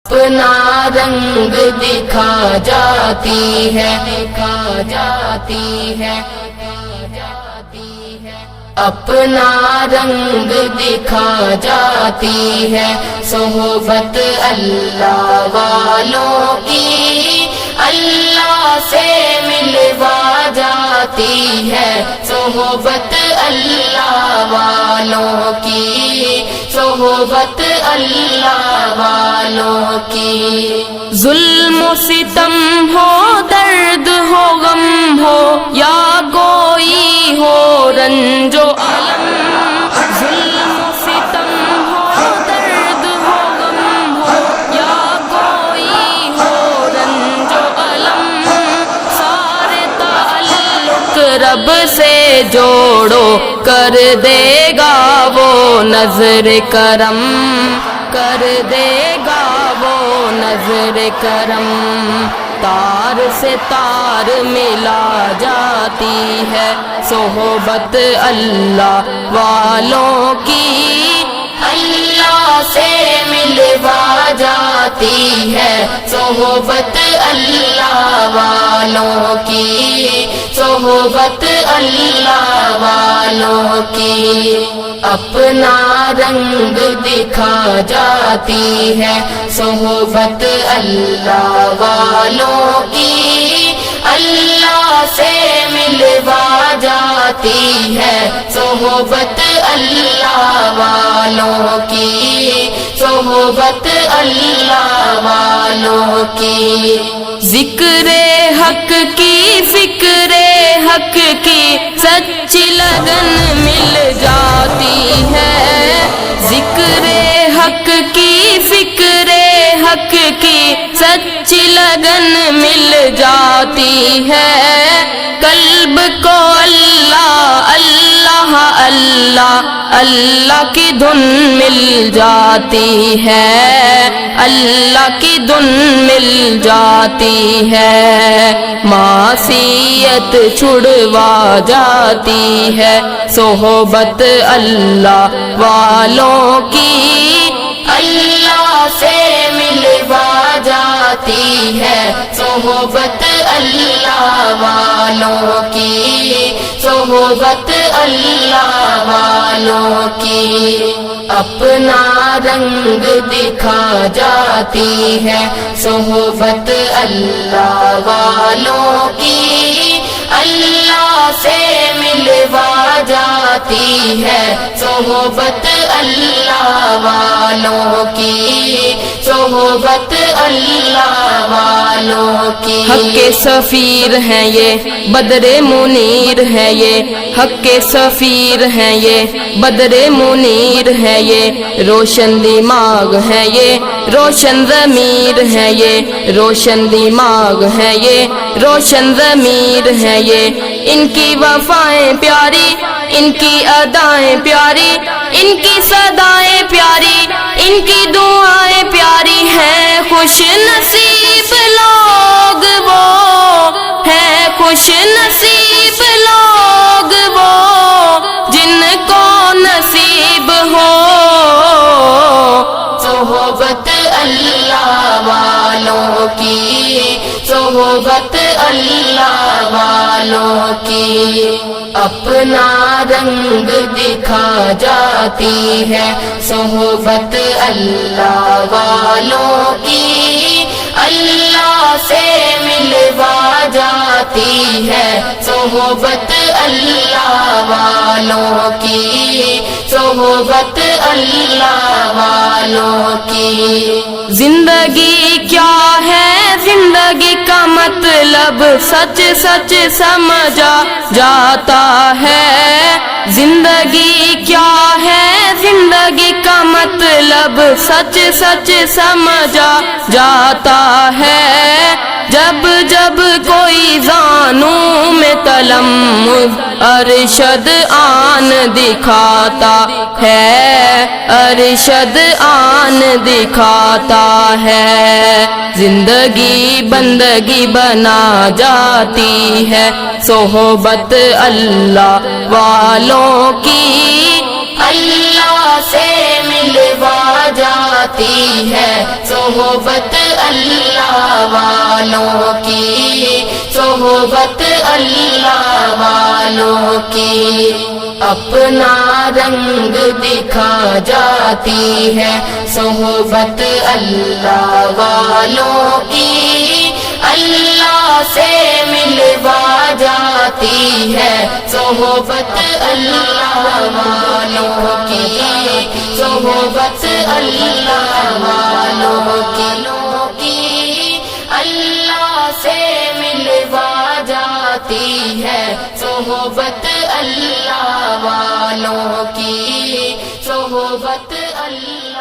اپنا رنگ دکھا جاتی ہے، اپنا رنگ دکھا جاتی ہے، صحبت اللہ والوں کی اللہ سے ملوا جاتی ہے، صحبت اللہ والوں کی، صحبت اللہ والوں کی۔ ظلم و ستم ہو، درد ہو، غم ہو، یا کوئی ہو رنج و الم، ظلم و ستم ہو، درد ہو، غم ہو، یا کوئی ہو رنج و الم، سارے تعلق رب سے جوڑو، کر دے گا وہ نظر کرم، کر دے گا وہ نظر کرم۔ تار سے تار ملا جاتی ہے، صحبت اللہ والوں کی اللہ سے ملوا جاتی ہے، صحبت اللہ والوں کی، صحبت اللہ والوں کی۔ اپنا رنگ دکھا جاتی ہے، صحبت اللہ والوں کی اللہ سے ملوا جاتی ہے، صحبت اللہ والوں کی، صحبت اللہ والوں کی۔ ذکر حق کی، فکر حق کی سچی لگن مل جاتی ہے، ذکر حق کی، فکر حق کی سچی لگن مل جاتی ہے، قلب کو اللہ اللہ اللہ اللہ کی دھن مل جاتی ہے، اللہ کی دھن مل جاتی ہے، معصیت چھڑوا جاتی ہے، صحبت اللہ والوں کی اللہ سے ملوا جاتی ہے، صحبت اللہ والوں کی، صحبت اللہ والوں کی۔ اپنا رنگ دکھا جاتی ہے، صحبت اللہ والوں کی اللہ سے ملوا جاتی ہے، صحبت اللہ والوں کی، صحبت اللہ والوں کی۔ حق کے سفیر ہیں یہ، بدر منیر ہے یہ، حق کے سفیر ہیں یہ، بدر منیر ہے یہ، روشن دماغ ہے یہ، روشن ضمیر ہے یہ، روشن دماغ ہے یہ، روشن ضمیر ہے یہ۔ ان کی وفائیں پیاری، ان کی ادائیں پیاری، ان کی صدائیں پیاری، ان کی دعائیں پیاری ہیں، خوش نصیب لوگ وہ ہیں، خوش نصیب لوگ وہ جن کو نصیب ہو صحبت اللہ والوں کی، صحبت اللہ والوں کی۔ اپنا رنگ دکھا جاتی ہے، صحبت اللہ والوں کی اللہ سے ملوا جاتی ہے، صحبت اللہ والوں کی، صحبت اللہ والوں کی۔ زندگی کیا ہے، زندگی کا مطلب سچ سچ سمجھا جاتا ہے، زندگی کیا ہے، زندگی کا مطلب سچ سچ سمجھا جاتا ہے، جب جب کوئی زانوں میں تلمذ ارشد آن دکھاتا ہے، ارشد آن دکھاتا ہے، زندگی بندگی بنا جاتی ہے، صحبت اللہ والوں کی اللہ سے ملوا جاتی ہے۔ صحبت اللہ والوں کی، صحبت اللہ والوں کی، اپنا رنگ دکھا جاتی ہے صحبت اللہ والوں کی، اللہ سے ملوا جاتی ہے صحبت اللہ والوں کی، صحبت اللہ والوں کی، اللہ سے ملوا جاتی ہے صحبت اللہ والوں کی، صحبت اللہ